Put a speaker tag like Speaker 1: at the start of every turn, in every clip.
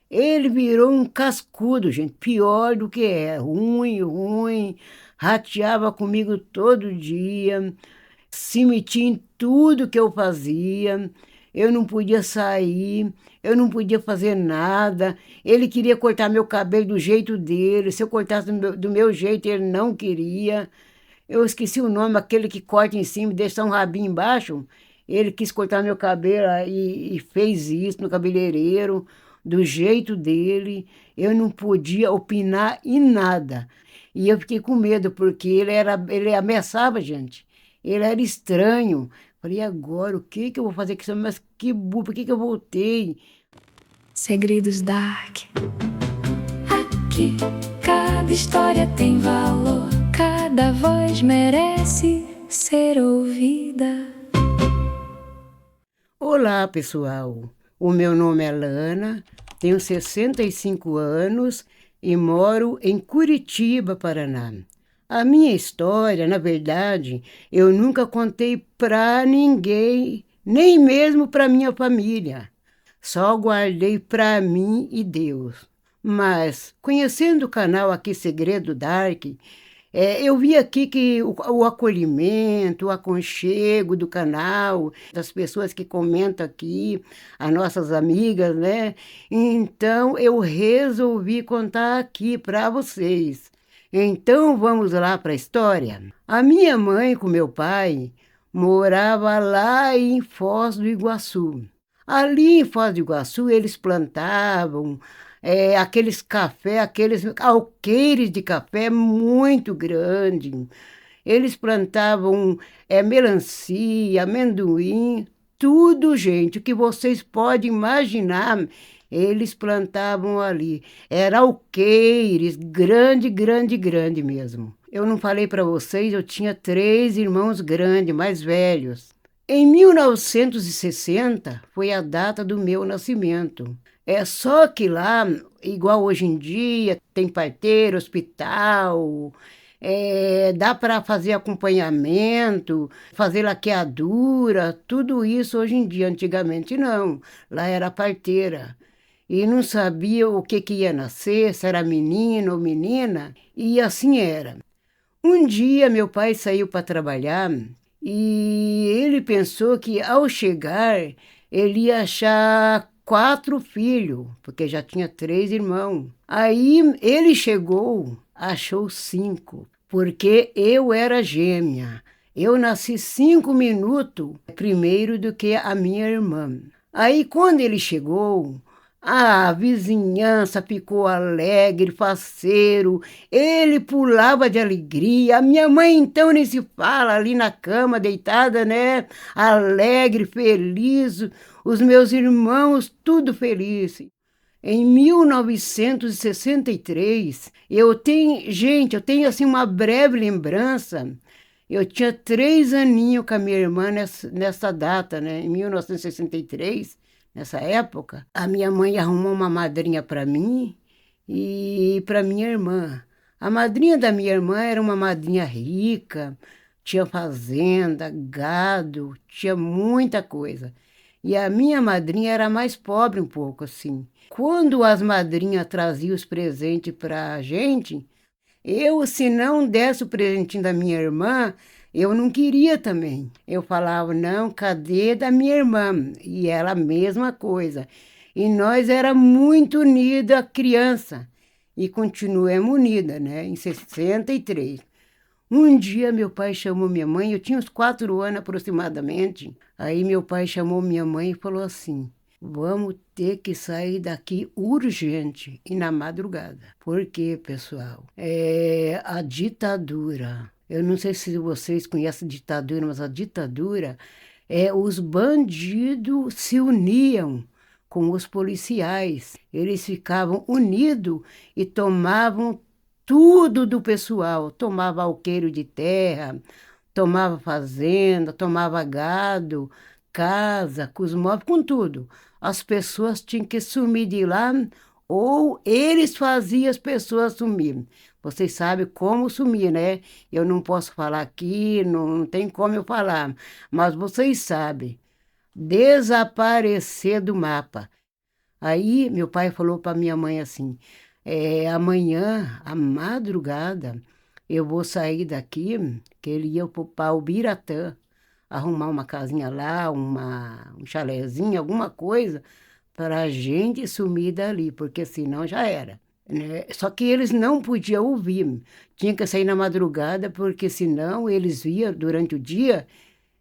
Speaker 1: Ele virou um cascudo, gente, pior do que é, ruim, ruim, rateava comigo todo dia, se metia em tudo que eu fazia, eu não podia sair, eu não podia fazer nada, ele queria cortar meu cabelo do jeito dele, se eu cortasse do meu jeito, ele não queria. Eu esqueci o nome, aquele que corta em cima e deixa um rabinho embaixo. Ele quis cortar meu cabelo e fez isso no cabeleireiro, do jeito dele. Eu não podia opinar em nada. E eu fiquei com medo, porque ele ameaçava a gente. Ele era estranho. Falei, e agora, o que que eu vou fazer com isso? Mas que burro, por que que eu voltei?
Speaker 2: Segredos Dark. Aqui, cada história tem valor, cada voz merece ser ouvida.
Speaker 1: Olá, pessoal. O meu nome é Lana, tenho 65 anos e moro em Curitiba, Paraná. A minha história, na verdade, eu nunca contei para ninguém, nem mesmo para minha família. Só guardei para mim e Deus. Mas, conhecendo o canal aqui Segredo Dark, eu vi aqui que o acolhimento, o aconchego do canal, das pessoas que comentam aqui, as nossas amigas, né? Então eu resolvi contar aqui para vocês. Então vamos lá para a história. A minha mãe com meu pai morava lá em Foz do Iguaçu. Ali em Foz do Iguaçu eles plantavam aqueles café, aqueles alqueires de café muito grandes. Eles plantavam melancia, amendoim, tudo, gente, o que vocês podem imaginar, eles plantavam ali. Era alqueires, grande, grande, grande mesmo. Eu não falei para vocês, eu tinha 3 irmãos grandes, mais velhos. Em 1960 foi a data do meu nascimento. É só que lá, igual hoje em dia, tem parteiro, hospital, dá para fazer acompanhamento, fazer laqueadura, tudo isso hoje em dia. Antigamente não, lá era parteira. E não sabia o que ia nascer, se era menino ou menina, e assim era. Um dia meu pai saiu para trabalhar e ele pensou que ao chegar ele ia achar 4 filhos, porque já tinha 3 irmãos. Aí ele chegou, achou 5, porque eu era gêmea. Eu nasci 5 minutos primeiro do que a minha irmã. Aí quando ele chegou, a vizinhança ficou alegre, faceiro, ele pulava de alegria. A minha mãe, então, nem se fala, ali na cama, deitada, né? Alegre, feliz. Os meus irmãos, tudo feliz. Em 1963, eu tenho assim uma breve lembrança. Eu tinha 3 aninhos com a minha irmã nessa data, né? Em 1963, nessa época. A minha mãe arrumou uma madrinha para mim e para minha irmã. A madrinha da minha irmã era uma madrinha rica, tinha fazenda, gado, tinha muita coisa. E a minha madrinha era mais pobre um pouco, assim. Quando as madrinhas traziam os presentes para a gente, eu, se não desse o presentinho da minha irmã, eu não queria também. Eu falava, não, cadê da minha irmã? E ela, a mesma coisa. E nós era muito unida, criança. E continuamos unida, né? Em 63. Um dia meu pai chamou minha mãe, eu tinha uns 4 anos aproximadamente. Aí meu pai chamou minha mãe e falou assim: vamos ter que sair daqui urgente e na madrugada. Por quê, pessoal? É a ditadura. Eu não sei se vocês conhecem a ditadura, mas a ditadura os bandidos se uniam com os policiais. Eles ficavam unidos e tomavam tudo do pessoal. Tomava alqueiro de terra, tomava fazenda, tomava gado, casa, com os móveis, com tudo. As pessoas tinham que sumir de lá ou eles faziam as pessoas sumirem. Vocês sabem como sumir, né? Eu não posso falar aqui, não tem como eu falar, mas vocês sabem. Desaparecer do mapa. Aí meu pai falou para minha mãe assim, amanhã, à madrugada, eu vou sair daqui, que ele ia para Ubiratã, arrumar uma casinha lá, um chalezinho, alguma coisa, para a gente sumir dali, porque senão já era, né? Só que eles não podiam ouvir, tinha que sair na madrugada, porque senão eles viam durante o dia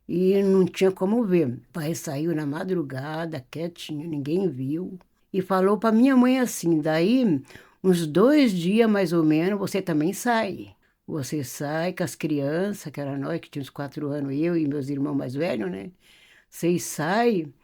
Speaker 1: e não tinha como ver. O pai saiu na madrugada, quietinho, ninguém viu, e falou para minha mãe assim, daí uns 2 dias mais ou menos você também sai. Você sai com as crianças, que era nós, que tínhamos 4 anos, eu e meus irmãos mais velhos, né? Vocês saem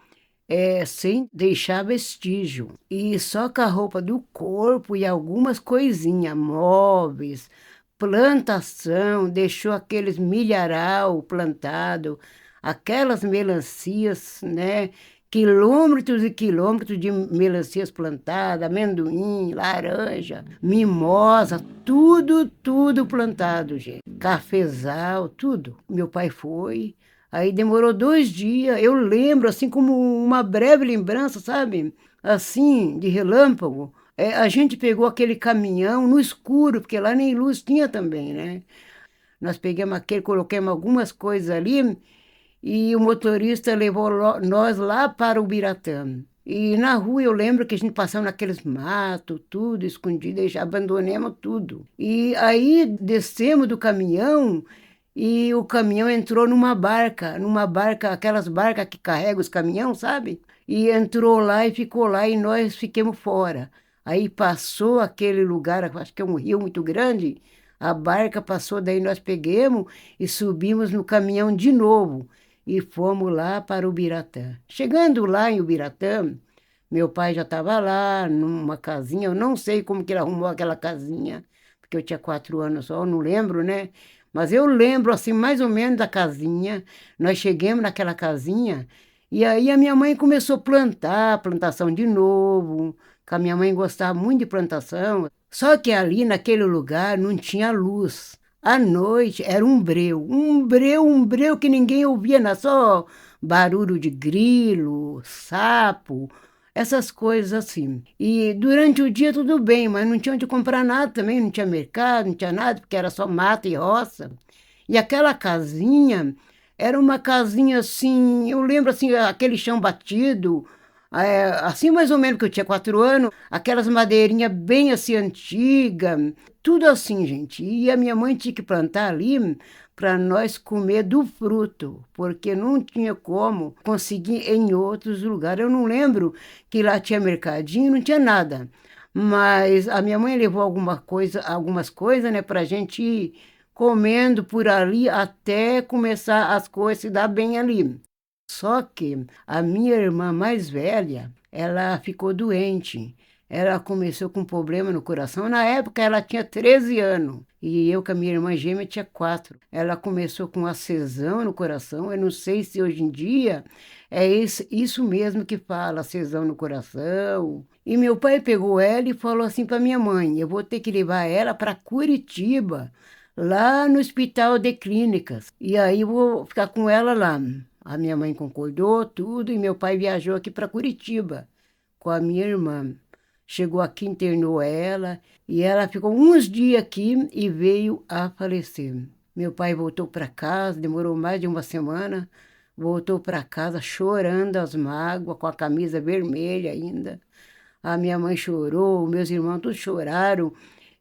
Speaker 1: sem deixar vestígio. E só com a roupa do corpo e algumas coisinhas, móveis, plantação, deixou aqueles milharal plantado, aquelas melancias, né? Quilômetros e quilômetros de melancias plantadas, amendoim, laranja, mimosa, tudo plantado, gente. Cafezal, tudo. Meu pai foi. Aí demorou 2 dias, eu lembro, assim como uma breve lembrança, sabe? Assim, de relâmpago. A gente pegou aquele caminhão no escuro, porque lá nem luz tinha também, né? Nós pegamos aquele, colocamos algumas coisas ali e o motorista levou nós lá para o Biratã. E na rua eu lembro que a gente passava naqueles matos, tudo escondido, e já abandonamos tudo. E aí descemos do caminhão e o caminhão entrou numa barca, aquelas barcas que carregam os caminhões, sabe? E entrou lá e ficou lá e nós ficamos fora. Aí passou aquele lugar, acho que é um rio muito grande, a barca passou, daí nós pegamos e subimos no caminhão de novo e fomos lá para Ubiratã. Chegando lá em Ubiratã, meu pai já estava lá numa casinha, eu não sei como que ele arrumou aquela casinha, porque eu tinha 4 anos só, eu não lembro, né? Mas eu lembro, assim, mais ou menos da casinha. Nós chegamos naquela casinha e aí a minha mãe começou a plantar, plantação de novo, que a minha mãe gostava muito de plantação. Só que ali naquele lugar não tinha luz. À noite era um breu que ninguém ouvia, não, só barulho de grilo, sapo, essas coisas assim. E durante o dia tudo bem, mas não tinha onde comprar nada também, não tinha mercado, não tinha nada, porque era só mata e roça. E aquela casinha era uma casinha assim, eu lembro assim, aquele chão batido, assim mais ou menos que eu tinha 4 anos, aquelas madeirinhas bem assim antigas, tudo assim, gente. E a minha mãe tinha que plantar ali para nós comer do fruto, porque não tinha como conseguir em outros lugares. Eu não lembro que lá tinha mercadinho, não tinha nada. Mas a minha mãe levou algumas coisas, né, para a gente ir comendo por ali até começar as coisas se dar bem ali. Só que a minha irmã mais velha, ela ficou doente. Ela começou com problema no coração. Na época ela tinha 13 anos e eu com a minha irmã gêmea tinha 4. Ela começou com acesão no coração. Eu não sei se hoje em dia é isso mesmo que fala, acesão no coração. E meu pai pegou ela e falou assim para minha mãe: eu vou ter que levar ela para Curitiba, lá no Hospital de Clínicas. E aí eu vou ficar com ela lá. A minha mãe concordou tudo e meu pai viajou aqui para Curitiba com a minha irmã. Chegou aqui, internou ela e ela ficou uns dias aqui e veio a falecer. Meu pai voltou para casa, demorou mais de uma semana, voltou para casa chorando as mágoas, com a camisa vermelha ainda. A minha mãe chorou, meus irmãos todos choraram.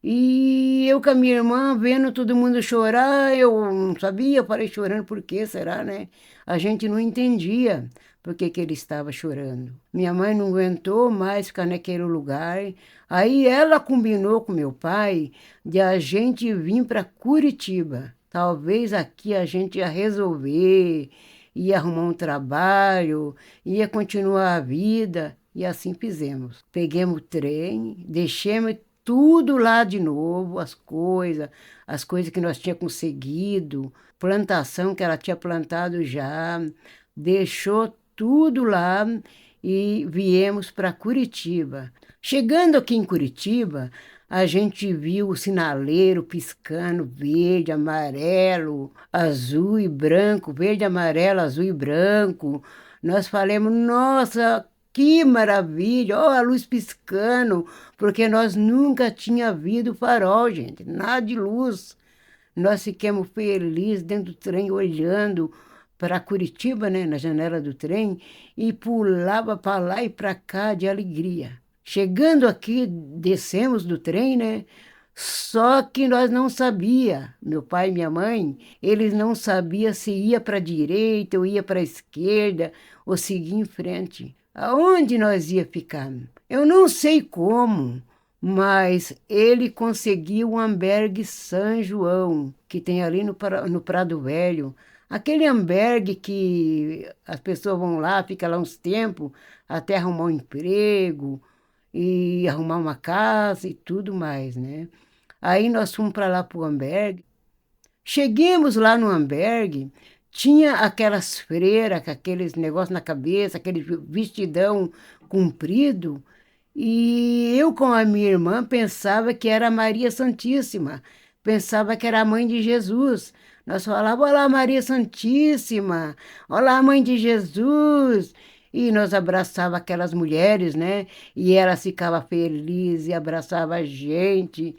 Speaker 1: E eu com a minha irmã, vendo todo mundo chorar, eu não sabia, eu parei chorando, por quê, será, né? A gente não entendia por que que ele estava chorando. Minha mãe não aguentou mais ficar naquele lugar. Aí ela combinou com meu pai de a gente vir para Curitiba. Talvez aqui a gente ia resolver, ia arrumar um trabalho, ia continuar a vida. E assim fizemos. Peguemos o trem, deixemos tudo lá de novo, as coisas que nós tínhamos conseguido, plantação que ela tinha plantado já, deixou tudo lá e viemos para Curitiba. Chegando aqui em Curitiba, a gente viu o sinaleiro piscando verde, amarelo, azul e branco, verde, amarelo, azul e branco. Nós falamos, nossa, que maravilha, ó, a luz piscando, porque nós nunca tinha visto farol, gente, nada de luz. Nós ficamos felizes dentro do trem, olhando para Curitiba, né, na janela do trem, e pulava para lá e para cá de alegria. Chegando aqui, descemos do trem, né? Só que nós não sabia, meu pai e minha mãe, eles não sabiam se ia para a direita ou ia para a esquerda ou seguir em frente. Aonde nós ia ficar? Eu não sei como, mas ele conseguiu o albergue São João, que tem ali no Prado Velho. Aquele albergue que as pessoas vão lá, ficam lá uns tempos, até arrumar um emprego e arrumar uma casa e tudo mais, né? Aí nós fomos para lá para o albergue. Chegamos lá no albergue, tinha aquelas freiras com aqueles negócios na cabeça, aquele vestidão comprido, e eu com a minha irmã pensava que era Maria Santíssima, pensava que era a mãe de Jesus. Nós falávamos, olá Maria Santíssima, olá mãe de Jesus. E nós abraçava aquelas mulheres, né? E elas ficavam felizes e abraçavam a gente.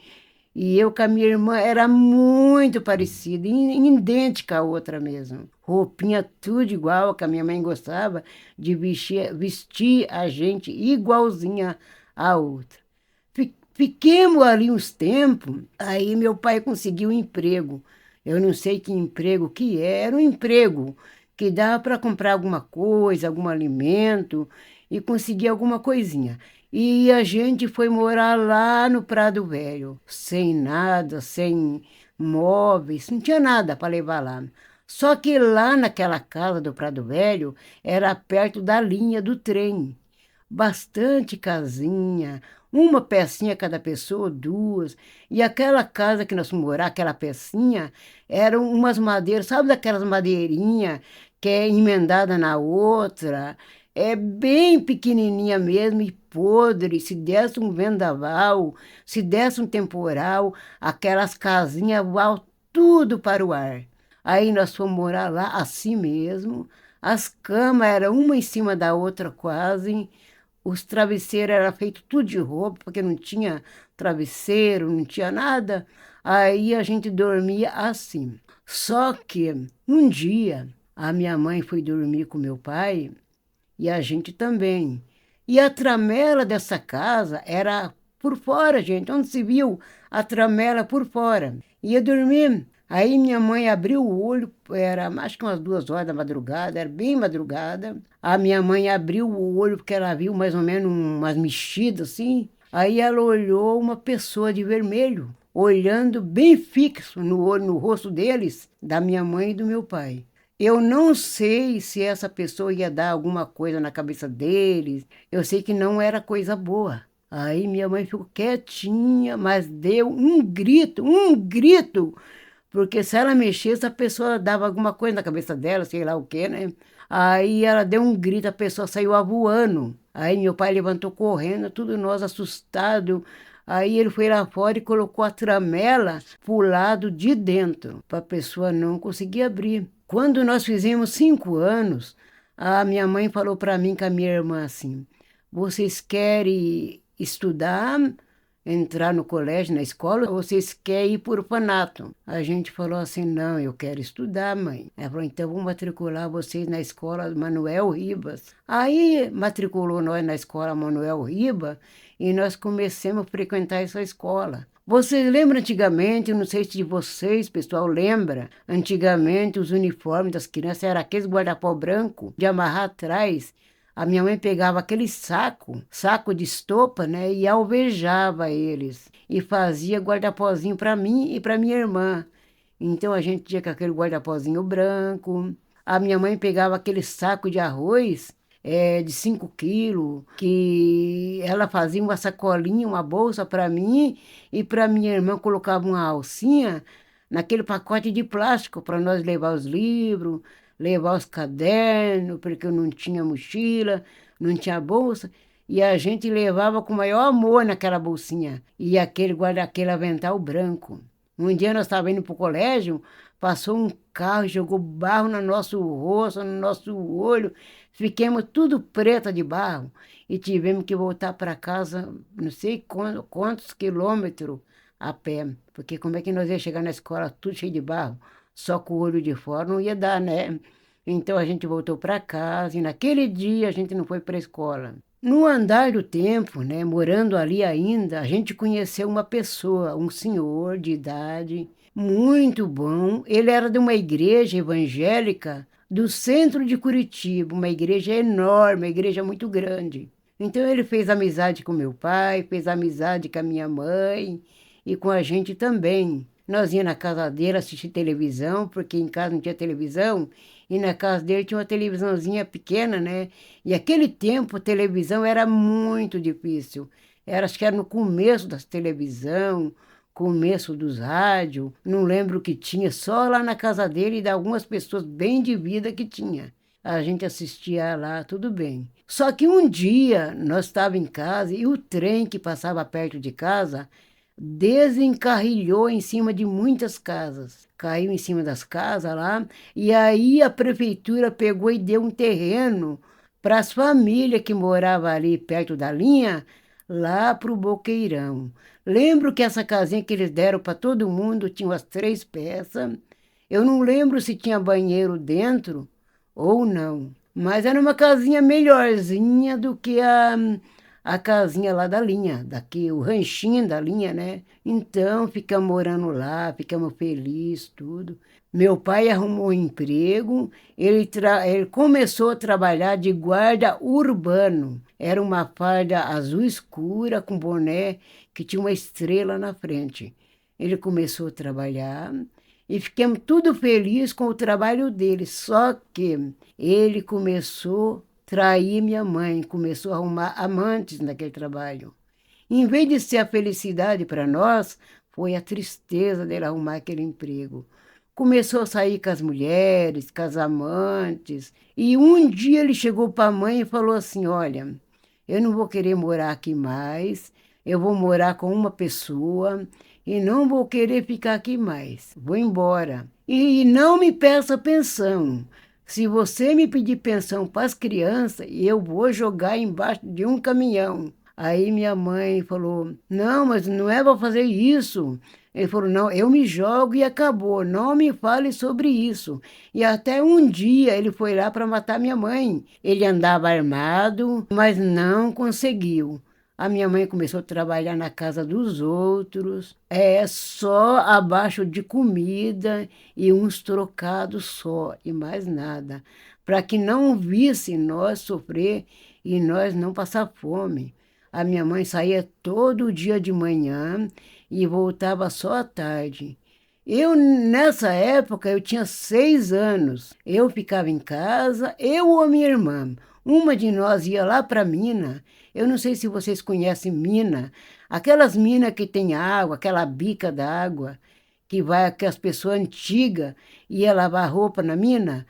Speaker 1: E eu com a minha irmã era muito parecida, idêntica à outra mesmo. Roupinha tudo igual, que a minha mãe gostava de vestir a gente igualzinha à outra. Fiquemos ali uns tempos, aí meu pai conseguiu um emprego. Eu não sei que emprego que era um emprego que dava para comprar alguma coisa, algum alimento e conseguir alguma coisinha. E a gente foi morar lá no Prado Velho, sem nada, sem móveis, não tinha nada para levar lá. Só que lá naquela casa do Prado Velho era perto da linha do trem. Bastante casinha, uma pecinha cada pessoa, duas. E aquela casa que nós fomos morar, aquela pecinha, eram umas madeiras, sabe daquelas madeirinhas que é emendada na outra? É bem pequenininha mesmo e podre. Se desse um vendaval, se desse um temporal, aquelas casinhas voavam tudo para o ar. Aí nós fomos morar lá assim mesmo. As camas eram uma em cima da outra quase. Os travesseiros eram feitos tudo de roupa, porque não tinha travesseiro, não tinha nada. Aí a gente dormia assim. Só que um dia a minha mãe foi dormir com meu pai e a gente também. E a tramela dessa casa era por fora, gente. Onde se viu a tramela por fora. Ia dormir. Aí minha mãe abriu o olho, era acho que umas 2 horas da madrugada, era bem madrugada. A minha mãe abriu o olho porque ela viu mais ou menos umas mexidas assim. Aí ela olhou uma pessoa de vermelho, olhando bem fixo no olho, no rosto deles, da minha mãe e do meu pai. Eu não sei se essa pessoa ia dar alguma coisa na cabeça deles. Eu sei que não era coisa boa. Aí minha mãe ficou quietinha, mas deu um grito, porque se ela mexesse, a pessoa dava alguma coisa na cabeça dela, sei lá o quê, né? Aí ela deu um grito, a pessoa saiu voando. Aí meu pai levantou correndo, tudo nós assustados. Aí ele foi lá fora e colocou a tramela pro lado de dentro, para a pessoa não conseguir abrir. Quando nós fizemos 5 anos, a minha mãe falou para mim com a minha irmã assim: vocês querem estudar, entrar no colégio, na escola, ou vocês querem ir por orfanato? A gente falou assim: não, eu quero estudar, mãe. Ela falou: então vou matricular vocês na escola Manuel Ribas. Aí matriculou nós na escola Manuel Ribas e nós começamos a frequentar essa escola. Vocês lembram antigamente, não sei se de vocês, pessoal, lembra? Antigamente os uniformes das crianças eram aqueles guarda-pó branco de amarrar atrás. A minha mãe pegava aquele saco de estopa, né, e alvejava eles. E fazia guarda-pozinho para mim e para minha irmã. Então a gente tinha com aquele guarda-pozinho branco. A minha mãe pegava aquele saco de arroz de 5 quilos, que ela fazia uma sacolinha, uma bolsa para mim e para minha irmã colocava uma alcinha naquele pacote de plástico para nós levar os livros, levar os cadernos, porque eu não tinha mochila, não tinha bolsa, e a gente levava com o maior amor naquela bolsinha, e aquele avental branco. Um dia nós estávamos indo para o colégio, passou um carro, jogou barro no nosso rosto, no nosso olho, fiquemos tudo preta de barro e tivemos que voltar para casa, não sei quantos quilômetros a pé, porque como é que nós ia chegar na escola tudo cheio de barro, só com o olho de fora, não ia dar, né? Então a gente voltou para casa e naquele dia a gente não foi para a escola. No andar do tempo, né, morando ali ainda, a gente conheceu uma pessoa, um senhor de idade, muito bom. Ele era de uma igreja evangélica do centro de Curitiba, uma igreja enorme, uma igreja muito grande. Então ele fez amizade com meu pai, fez amizade com a minha mãe e com a gente também. Nós íamos na casa dele assistir televisão, porque em casa não tinha televisão, e na casa dele tinha uma televisãozinha pequena, né? E aquele tempo a televisão era muito difícil. Acho que era no começo da televisão, começo dos rádios, não lembro o que tinha, só lá na casa dele e de algumas pessoas bem de vida que tinha. A gente assistia lá, tudo bem. Só que um dia nós estávamos em casa e o trem que passava perto de casa desencarrilhou em cima de muitas casas. Caiu em cima das casas lá, e aí a prefeitura pegou e deu um terreno para as famílias que moravam ali perto da linha, lá para o Boqueirão. Lembro que essa casinha que eles deram para todo mundo tinha umas 3 peças. Eu não lembro se tinha banheiro dentro ou não, mas era uma casinha melhorzinha do que a casinha lá da linha, daqui, o ranchinho da linha, né? Então, ficamos morando lá, ficamos felizes, tudo. Meu pai arrumou um emprego, ele começou a trabalhar de guarda urbano. Era uma farda azul escura com boné que tinha uma estrela na frente. Ele começou a trabalhar e ficamos tudo felizes com o trabalho dele, só que ele começou trair minha mãe, começou a arrumar amantes naquele trabalho. Em vez de ser a felicidade para nós, foi a tristeza dele arrumar aquele emprego. Começou a sair com as mulheres, com as amantes, e um dia ele chegou para a mãe e falou assim: Olha, eu não vou querer morar aqui mais, eu vou morar com uma pessoa e não vou querer ficar aqui mais, vou embora. E não me peça pensão. Se você me pedir pensão para as crianças, eu vou jogar embaixo de um caminhão. Aí minha mãe falou: Não, mas não é para fazer isso. Ele falou: Não, eu me jogo e acabou. Não me fale sobre isso. E até um dia ele foi lá para matar minha mãe. Ele andava armado, mas não conseguiu. A minha mãe começou a trabalhar na casa dos outros, só abaixo de comida e uns trocados só, e mais nada, para que não visse nós sofrer e nós não passar fome. A minha mãe saía todo dia de manhã e voltava só à tarde. Nessa época, eu tinha 6 anos. Eu ficava em casa, eu ou a minha irmã. Uma de nós ia lá para Mina. Eu não sei se vocês conhecem Mina. Aquelas minas que tem água, aquela bica d'água, que as pessoas antigas iam lavar roupa na mina.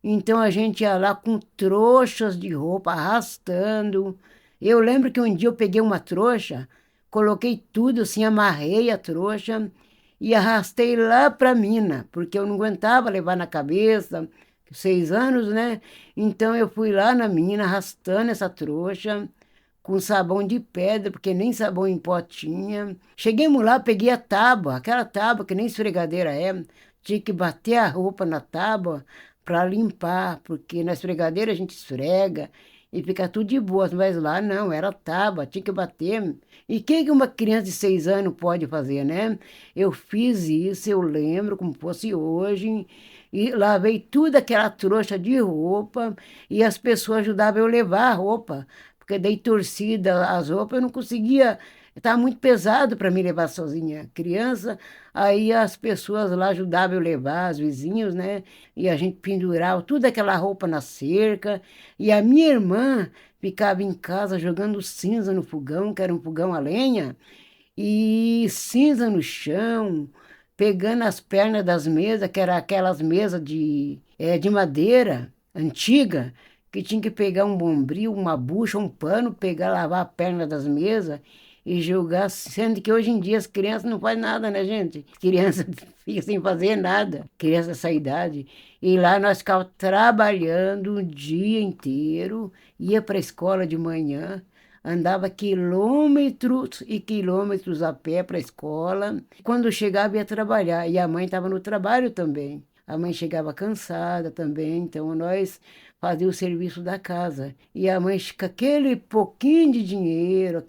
Speaker 1: Então a gente ia lá com trouxas de roupa, arrastando. Eu lembro que um dia eu peguei uma trouxa, coloquei tudo assim, amarrei a trouxa e arrastei lá para a mina, porque eu não aguentava levar na cabeça, 6 anos, né? Então eu fui lá na mina arrastando essa trouxa com sabão de pedra, porque nem sabão em pó tinha. Chegamos lá, peguei a tábua, aquela tábua que nem esfregadeira é, tinha que bater a roupa na tábua para limpar, porque na esfregadeira a gente esfrega e fica tudo de boa, mas lá não, era tábua, tinha que bater. E o que uma criança de 6 anos pode fazer, né? Eu fiz isso, eu lembro como fosse hoje, e lavei tudo aquela trouxa de roupa, e as pessoas ajudavam eu levar a roupa, porque daí torcida as roupas, eu não conseguia, estava muito pesado para me levar sozinha, criança, aí as pessoas lá ajudavam eu levar, os vizinhos, né? E a gente pendurava toda aquela roupa na cerca, e a minha irmã ficava em casa jogando cinza no fogão, que era um fogão a lenha, e cinza no chão, pegando as pernas das mesas, que eram aquelas mesas de madeira antiga, que tinha que pegar um bombril, uma bucha, um pano, pegar, lavar a perna das mesas e jogar, sendo que hoje em dia as crianças não fazem nada, né, gente? Criança fica sem fazer nada, criança dessa idade. E lá nós ficávamos trabalhando o dia inteiro, ia para a escola de manhã, andava quilômetros e quilômetros a pé para a escola. Quando chegava, ia trabalhar. E a mãe estava no trabalho também. A mãe chegava cansada também, então nós fazíamos o serviço da casa. E a mãe, com aquele pouquinho de dinheiro,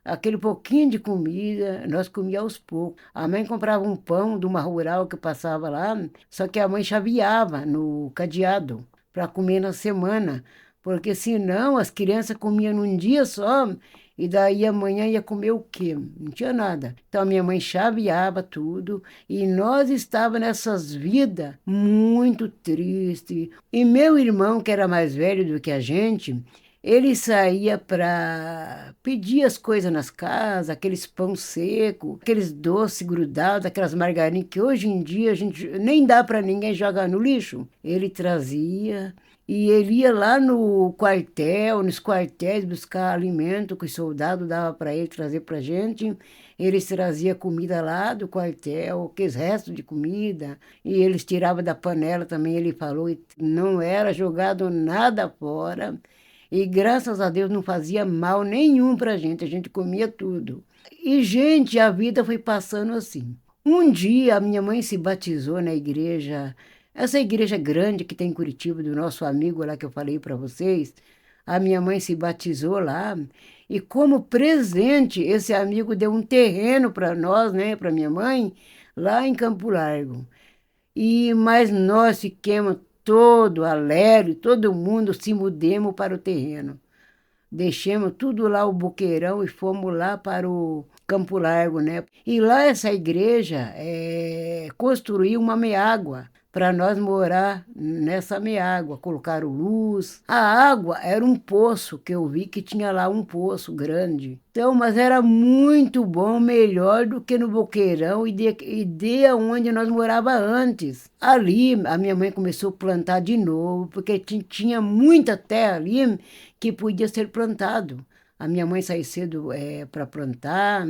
Speaker 1: aquele pouquinho de comida, nós comíamos aos poucos. A mãe comprava um pão de uma rural que passava lá, só que a mãe chaveava no cadeado para comer na semana, porque senão as crianças comiam num dia só e daí amanhã ia comer o quê? Não tinha nada. Então a minha mãe chaveava tudo e nós estávamos nessas vidas muito tristes. E meu irmão, que era mais velho do que a gente, ele saía para pedir as coisas nas casas, aqueles pão seco, aqueles doces grudados, aquelas margarinas que hoje em dia a gente nem dá para ninguém jogar no lixo. Ele trazia e ele ia lá no quartel, nos quartéis buscar alimento que os soldados davam para ele trazer para gente. Eles traziam comida lá do quartel, aqueles restos de comida, e eles tiravam da panela também, ele falou, e não era jogado nada fora. E graças a Deus não fazia mal nenhum para a gente comia tudo. E, gente, a vida foi passando assim. Um dia a minha mãe se batizou na igreja, essa igreja grande que tem em Curitiba, do nosso amigo lá que eu falei para vocês. A minha mãe se batizou lá e como presente esse amigo deu um terreno para nós, né, para minha mãe, lá em Campo Largo. Mas nós fiquemos todo alegre, todo mundo se mudemos para o terreno. Deixamos tudo lá, o Boqueirão, e fomos lá para o Campo Largo, né? E lá essa igreja construiu uma meágua para nós morar nessa meágua. Colocaram luz. A água era um poço, que eu vi que tinha lá um poço grande. Então, mas era muito bom, melhor do que no Boqueirão e de onde nós morava antes. Ali, a minha mãe começou a plantar de novo, porque tinha muita terra ali que podia ser plantado. A minha mãe saía cedo para plantar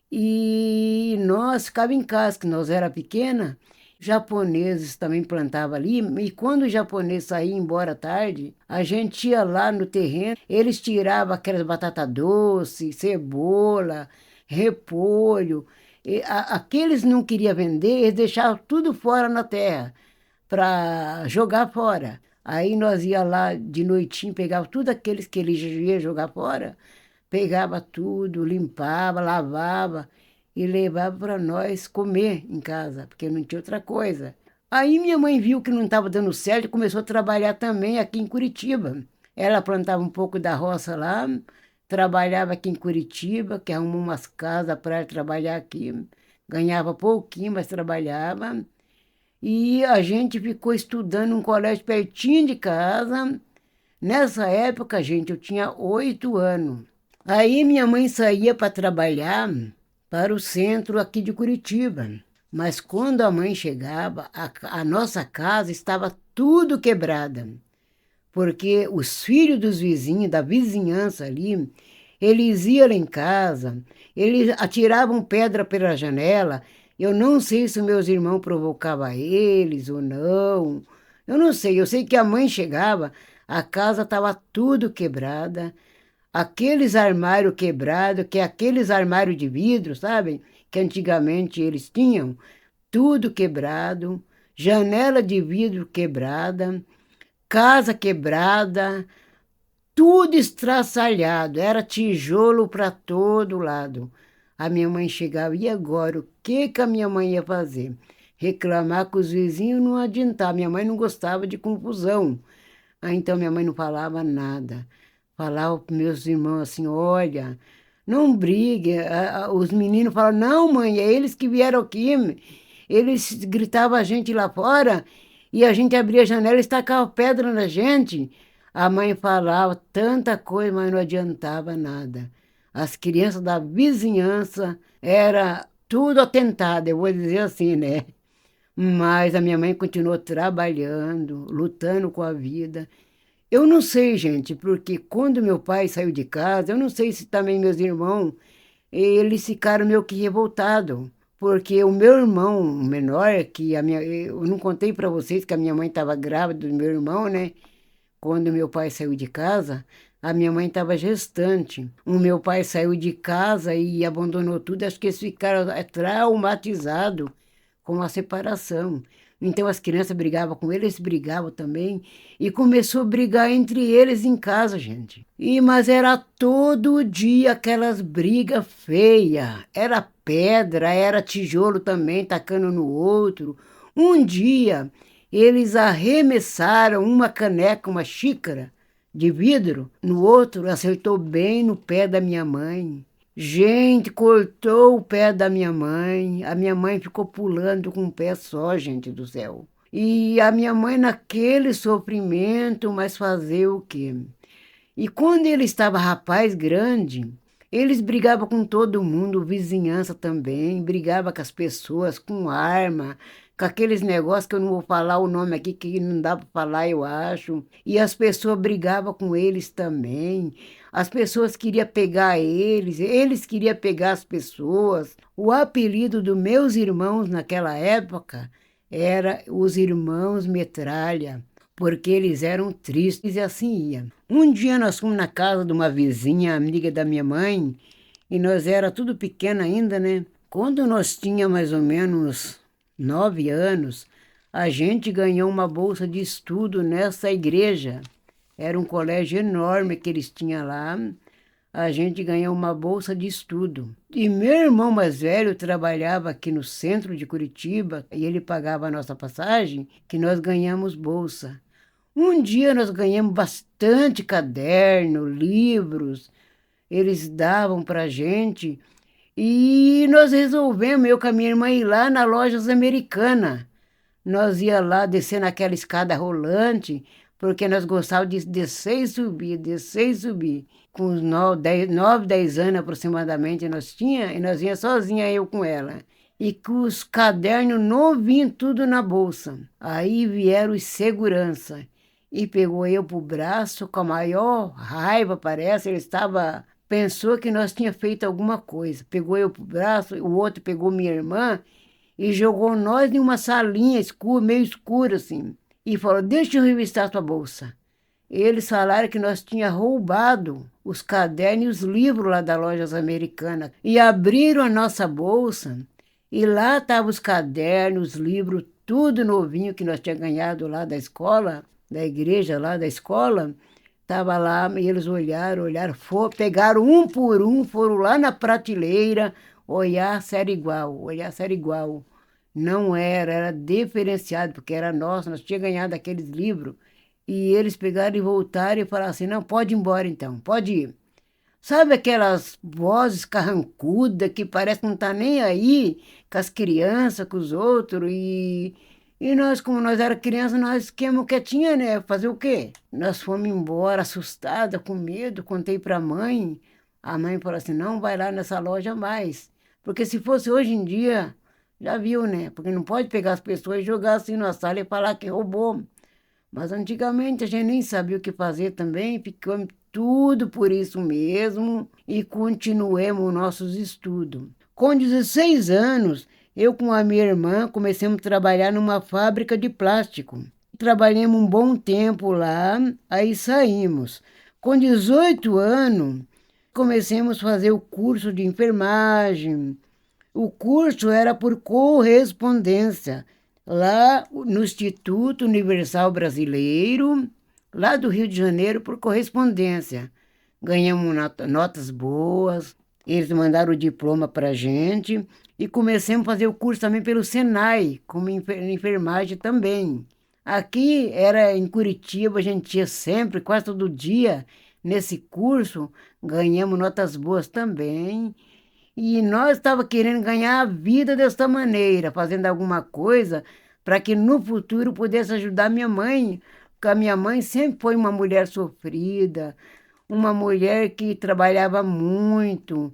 Speaker 1: e nós ficávamos em casa, que nós era pequena. Japoneses também plantavam ali, e quando os japoneses saíam embora à tarde, a gente ia lá no terreno, eles tiravam aquelas batata doce, cebola, repolho, aqueles não queriam vender, eles deixavam tudo fora na terra, para jogar fora. Aí nós ia lá de noitinho, pegava tudo aqueles que eles iam jogar fora, pegava tudo, limpava, lavava e levava para nós comer em casa, porque não tinha outra coisa. Aí minha mãe viu que não estava dando certo e começou a trabalhar também aqui em Curitiba. Ela plantava um pouco da roça lá, trabalhava aqui em Curitiba, que arrumou umas casas para ela trabalhar aqui. Ganhava pouquinho, mas trabalhava. E a gente ficou estudando num colégio pertinho de casa. Nessa época, gente, eu tinha 8 anos. Aí minha mãe saía para trabalhar para o centro aqui de Curitiba. Mas quando a mãe chegava, a nossa casa estava tudo quebrada. Porque os filhos dos vizinhos, da vizinhança ali, eles iam lá em casa, eles atiravam pedra pela janela. Eu não sei se meus irmãos provocavam eles ou não. Eu não sei, eu sei que a mãe chegava, a casa estava tudo quebrada, aqueles armários quebrados, que é aqueles armários de vidro, sabe? Que antigamente eles tinham, tudo quebrado, janela de vidro quebrada, casa quebrada, tudo estraçalhado, era tijolo para todo lado. A minha mãe chegava, e agora? O que a minha mãe ia fazer? Reclamar com os vizinhos não adiantava, minha mãe não gostava de confusão. Então minha mãe não falava nada. Falava para meus irmãos assim, olha, não brigue. Os meninos falavam, não mãe, é eles que vieram aqui. Eles gritavam a gente lá fora e a gente abria a janela e tacava pedra na gente. A mãe falava tanta coisa, mas não adiantava nada. As crianças da vizinhança era tudo atentado, eu vou dizer assim, né? Mas a minha mãe continuou trabalhando, lutando com a vida. Eu não sei, gente, porque quando meu pai saiu de casa, eu não sei se também meus irmãos eles ficaram meio que revoltados, porque o meu irmão menor, eu não contei para vocês que a minha mãe estava grávida do meu irmão, né? Quando meu pai saiu de casa, a minha mãe estava gestante. O meu pai saiu de casa e abandonou tudo. Acho que eles ficaram traumatizados com a separação. Então as crianças brigavam com eles brigavam também. E começou a brigar entre eles em casa, gente. Mas era todo dia aquelas brigas feias. Era pedra, era tijolo também, tacando no outro. Um dia eles arremessaram uma caneca, uma xícara de vidro, no outro acertou bem no pé da minha mãe. Gente, cortou o pé da minha mãe. A minha mãe ficou pulando com um pé só, gente do céu. E a minha mãe naquele sofrimento, mas fazer o quê? E quando ele estava rapaz grande, eles brigavam com todo mundo, vizinhança também, brigava com as pessoas, com arma, com aqueles negócios que eu não vou falar o nome aqui, que não dá para falar, eu acho. E as pessoas brigavam com eles também. As pessoas queriam pegar eles queriam pegar as pessoas. O apelido dos meus irmãos naquela época era os irmãos Metralha, porque eles eram tristes e assim ia. Um dia nós fomos na casa de uma vizinha, amiga da minha mãe, e nós era tudo pequeno ainda, né? Quando nós tínhamos mais ou menos 9 anos, a gente ganhou uma bolsa de estudo nessa igreja. Era um colégio enorme que eles tinham lá. A gente ganhou uma bolsa de estudo. E meu irmão mais velho trabalhava aqui no centro de Curitiba e ele pagava a nossa passagem, que nós ganhamos bolsa. Um dia nós ganhamos bastante caderno, livros, eles davam para gente e nós resolvemos, eu com a minha irmã, ir lá na Lojas Americana. Nós ia lá descer naquela escada rolante, porque nós gostávamos de descer e subir. Com uns 9, 10 anos aproximadamente nós tinha e nós ia sozinha, eu com ela. E com os cadernos novinhos, tudo na bolsa. Aí vieram os segurança e pegou eu pro braço com a maior raiva, parece. Ele pensou que nós tinha feito alguma coisa. Pegou eu pro braço, o outro pegou minha irmã e jogou nós em uma salinha escura, meio escura assim. E falou, deixa eu revistar sua bolsa. Eles falaram que nós tinha roubado os cadernos e os livros lá da Lojas Americanas. E abriram a nossa bolsa e lá estavam os cadernos, os livros, tudo novinho que nós tínhamos ganhado lá da escola, da igreja lá da escola. Estava lá e eles olharam, pegaram um por um, foram lá na prateleira, olhar se era igual. Não era diferenciado, porque era nosso, nós tínhamos ganhado aqueles livros. E eles pegaram e voltaram e falaram assim, não, pode ir embora então, pode ir. Sabe aquelas vozes carrancudas que parece que não tá nem aí com as crianças, com os outros, e nós, como nós era criança, nós ficamos quietinha, né? Fazer o quê? Nós fomos embora, assustada, com medo, contei para a mãe falou assim, não vai lá nessa loja mais, porque se fosse hoje em dia, já viu, né? Porque não pode pegar as pessoas e jogar assim na sala e falar que roubou. Mas antigamente a gente nem sabia o que fazer também, ficamos tudo por isso mesmo e continuemos nossos estudos. Com 16 anos, eu com a minha irmã começamos a trabalhar numa fábrica de plástico. Trabalhamos um bom tempo lá, aí saímos. Com 18 anos, comecemos a fazer o curso de enfermagem. O curso era por correspondência, lá no Instituto Universal Brasileiro, lá do Rio de Janeiro, por correspondência. Ganhamos notas boas, eles mandaram o diploma para a gente e começamos a fazer o curso também pelo Senai, como enfermagem também. Aqui era em Curitiba, a gente ia sempre, quase todo dia, nesse curso, ganhamos notas boas também. E nós estávamos querendo ganhar a vida desta maneira, fazendo alguma coisa para que no futuro pudesse ajudar minha mãe, porque a minha mãe sempre foi uma mulher sofrida, uma mulher que trabalhava muito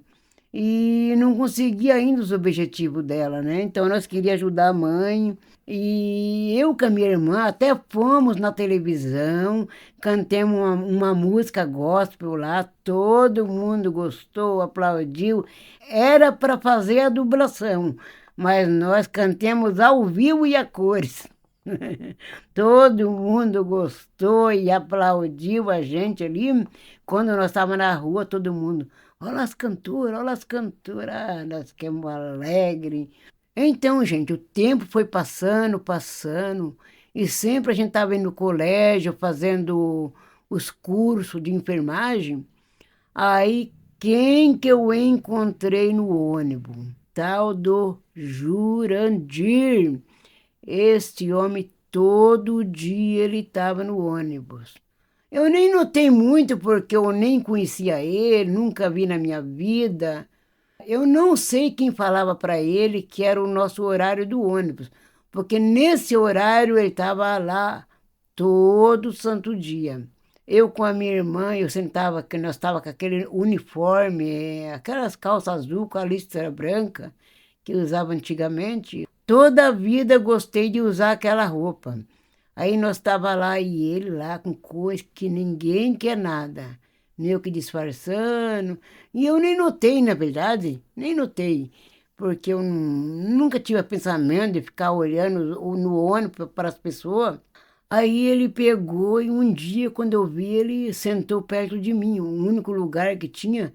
Speaker 1: e não conseguia ainda os objetivos dela, né? Então nós queríamos ajudar a mãe. E eu com a minha irmã até fomos na televisão, cantemos uma música gospel lá, todo mundo gostou, aplaudiu. Era para fazer a dublação, mas nós cantemos ao vivo e a cores. Todo mundo gostou e aplaudiu a gente ali. Quando nós estávamos na rua, todo mundo, olha as cantoras, ah, nós ficamos alegres. Então, gente, o tempo foi passando, passando, e sempre a gente estava indo no colégio, fazendo os cursos de enfermagem. Aí, quem que eu encontrei no ônibus? Tal do Jurandir. Este homem, todo dia ele estava no ônibus. Eu nem notei muito porque eu nem conhecia ele, nunca vi na minha vida. Eu não sei quem falava para ele que era o nosso horário do ônibus, porque nesse horário ele estava lá todo santo dia. Eu com a minha irmã, eu sentava, que nós estava com aquele uniforme, aquelas calças azul com a listra branca que usava antigamente. Toda a vida gostei de usar aquela roupa. Aí nós estava lá e ele lá com coisa que ninguém quer nada, meio que disfarçando. E eu nem notei, na verdade, nem notei, porque eu nunca tive pensamento de ficar olhando no ônibus para as pessoas. Aí ele pegou e um dia, quando eu vi, ele sentou perto de mim, o único lugar que tinha,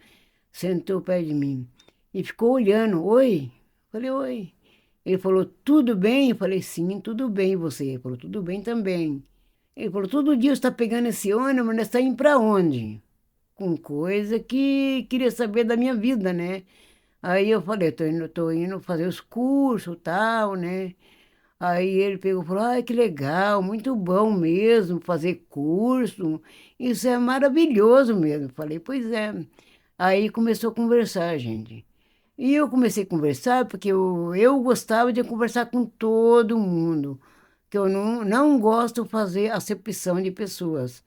Speaker 1: sentou perto de mim. E ficou olhando, oi? Falei, oi. Ele falou, tudo bem? Eu falei, sim, tudo bem, e você? Ele falou, tudo bem também. Ele falou, todo dia você está pegando esse ônibus, mas está indo para onde? Com coisa que queria saber da minha vida, né? Aí eu falei, tô indo fazer os cursos e tal, né? Aí ele pegou e falou, ai, que legal, muito bom mesmo fazer curso, isso é maravilhoso mesmo. Falei, pois é. Aí começou a conversar, gente. E eu comecei a conversar porque eu gostava de conversar com todo mundo, que eu não gosto de fazer acepção de pessoas.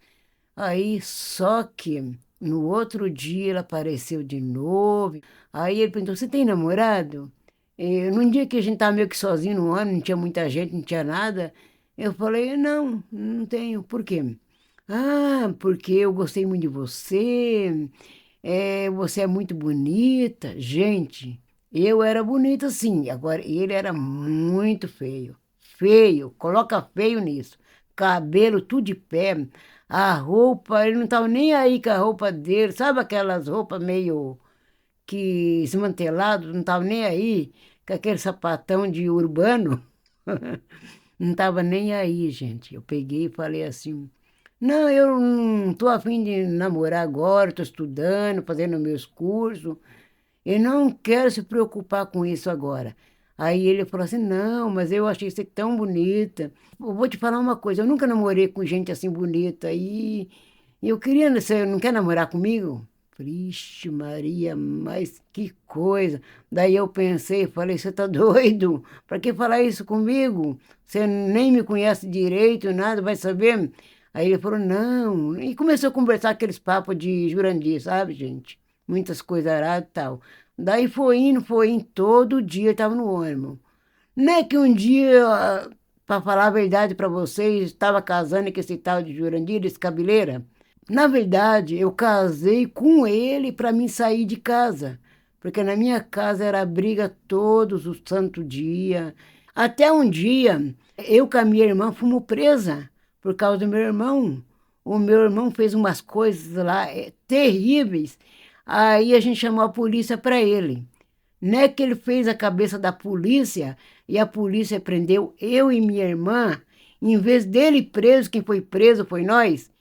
Speaker 1: Aí, só que no outro dia ele apareceu de novo. Aí ele perguntou: Você tem namorado? Num dia que a gente estava meio que sozinho no ano, não tinha muita gente, não tinha nada. Eu falei: Não, não tenho. Por quê? Ah, porque eu gostei muito de você. Você é muito bonita. Gente, eu era bonita sim. Agora, ele era muito feio. Feio, coloca feio nisso. Cabelo tudo de pé. A roupa, ele não estava nem aí com a roupa dele. Sabe aquelas roupas meio que desmantelado, não estava nem aí com aquele sapatão de urbano. Não estava nem aí, gente. Eu peguei e falei assim: Não, eu não estou afim de namorar agora, estou estudando, fazendo meus cursos. Eu não quero se preocupar com isso agora. Aí ele falou assim: Não, mas eu achei você tão bonita. Eu vou te falar uma coisa: eu nunca namorei com gente assim bonita. E eu queria, você não quer namorar comigo? Vixe, Maria, mas que coisa. Daí eu pensei, falei: Você tá doido? Para que falar isso comigo? Você nem me conhece direito, nada, vai saber? Aí ele falou: Não. E começou a conversar aqueles papos de Jurandir, sabe, gente? Muitas coisas aradas e tal. Daí foi indo, todo dia estava no ônibus. Não é que um dia, para falar a verdade para vocês, estava casando com esse tal de Jurandir, esse cabeleira. Na verdade, eu casei com ele para mim sair de casa, porque na minha casa era briga todos os santos dias. Até um dia, eu com a minha irmã fomos presa por causa do meu irmão. O meu irmão fez umas coisas lá terríveis. Aí a gente chamou a polícia para ele. Não é que ele fez a cabeça da polícia e a polícia prendeu eu e minha irmã. Em vez dele preso, quem foi preso foi nós.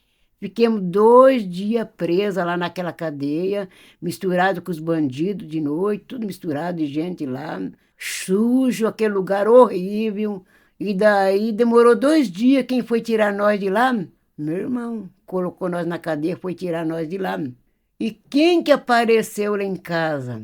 Speaker 1: Fiquemos 2 dias presas lá naquela cadeia, misturado com os bandidos de noite, tudo misturado de gente lá, sujo, aquele lugar horrível. E daí demorou 2 dias, quem foi tirar nós de lá? Meu irmão colocou nós na cadeia, foi tirar nós de lá. E quem que apareceu lá em casa?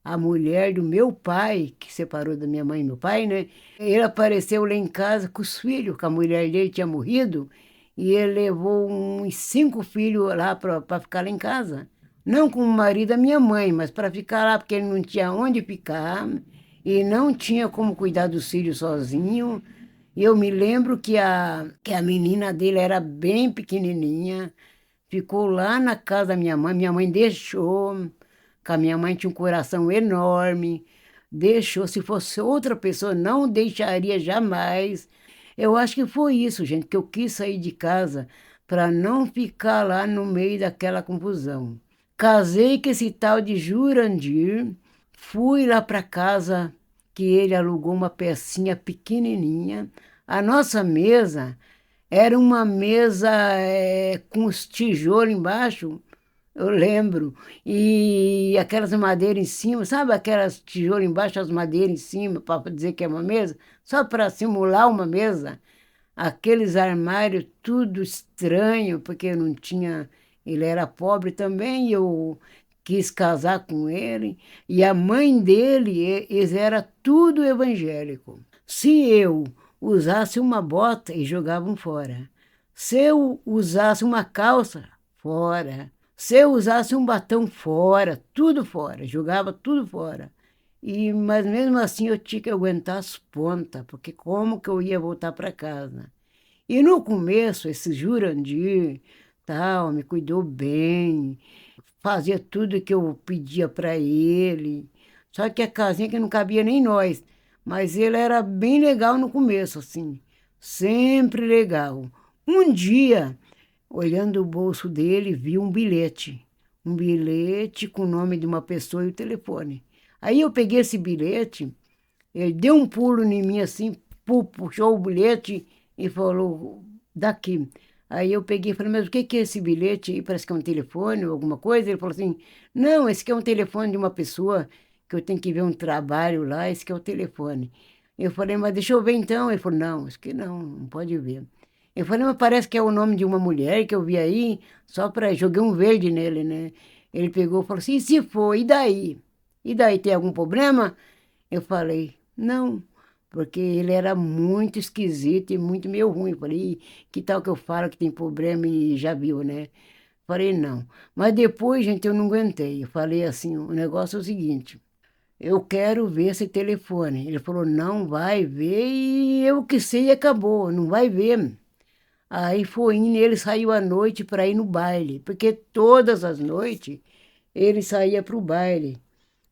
Speaker 1: A mulher do meu pai, que separou da minha mãe e meu pai, né? Ele apareceu lá em casa com os filhos, que a mulher dele tinha morrido, e ele levou uns 5 filhos lá para ficar lá em casa. não com o marido da minha mãe, mas para ficar lá, porque ele não tinha onde ficar e não tinha como cuidar dos filhos sozinho. E eu me lembro que a menina dele era bem pequenininha, ficou lá na casa da minha mãe deixou, que a minha mãe tinha um coração enorme, deixou, se fosse outra pessoa, não deixaria jamais. Eu acho que foi isso, gente, que eu quis sair de casa para não ficar lá no meio daquela confusão. Casei com esse tal de Jurandir, fui lá para casa que ele alugou uma pecinha pequenininha. A nossa mesa era uma mesa com os tijolos embaixo, eu lembro, e aquelas madeiras em cima, sabe aquelas tijolos embaixo, as madeiras em cima, para dizer que é uma mesa? Só para simular uma mesa. Aqueles armários tudo estranho, porque eu não tinha. Ele era pobre também, e eu quis casar com ele. E a mãe dele, eles era tudo evangélico. Se eu usasse uma bota, eles jogavam fora. Se eu usasse uma calça, fora. Se eu usasse um batom, fora, tudo fora, jogava tudo fora. Mas mesmo assim eu tinha que aguentar as pontas, porque como que eu ia voltar para casa? E no começo, esse Jurandir, tal, me cuidou bem, fazia tudo que eu pedia para ele. Só que a casinha que não cabia nem nós, mas ele era bem legal no começo, assim, sempre legal. Um dia, olhando o bolso dele, vi um bilhete com o nome de uma pessoa e o telefone. Aí eu peguei esse bilhete, ele deu um pulo em mim assim, puxou o bilhete e falou, daqui. Aí eu peguei e falei, mas o que é esse bilhete aí? Parece que é um telefone ou alguma coisa. Ele falou assim, não, esse aqui é um telefone de uma pessoa que eu tenho que ver um trabalho lá, esse aqui é o telefone. Eu falei, mas deixa eu ver então. Ele falou, não, isso aqui não pode ver. Eu falei, mas parece que é o nome de uma mulher que eu vi aí, só para... Joguei um verde nele, né? Ele pegou e falou assim, e se for, e daí? E daí, tem algum problema? Eu falei, não, porque ele era muito esquisito e muito meio ruim. Eu falei, que tal que eu falo que tem problema e já viu, né? Falei, não. Mas depois, gente, eu não aguentei. Eu falei assim, o negócio é o seguinte, eu quero ver esse telefone. Ele falou, não vai ver e eu que sei acabou, não vai ver. Aí foi indo, ele saiu à noite para ir no baile, porque todas as noites ele saía para o baile.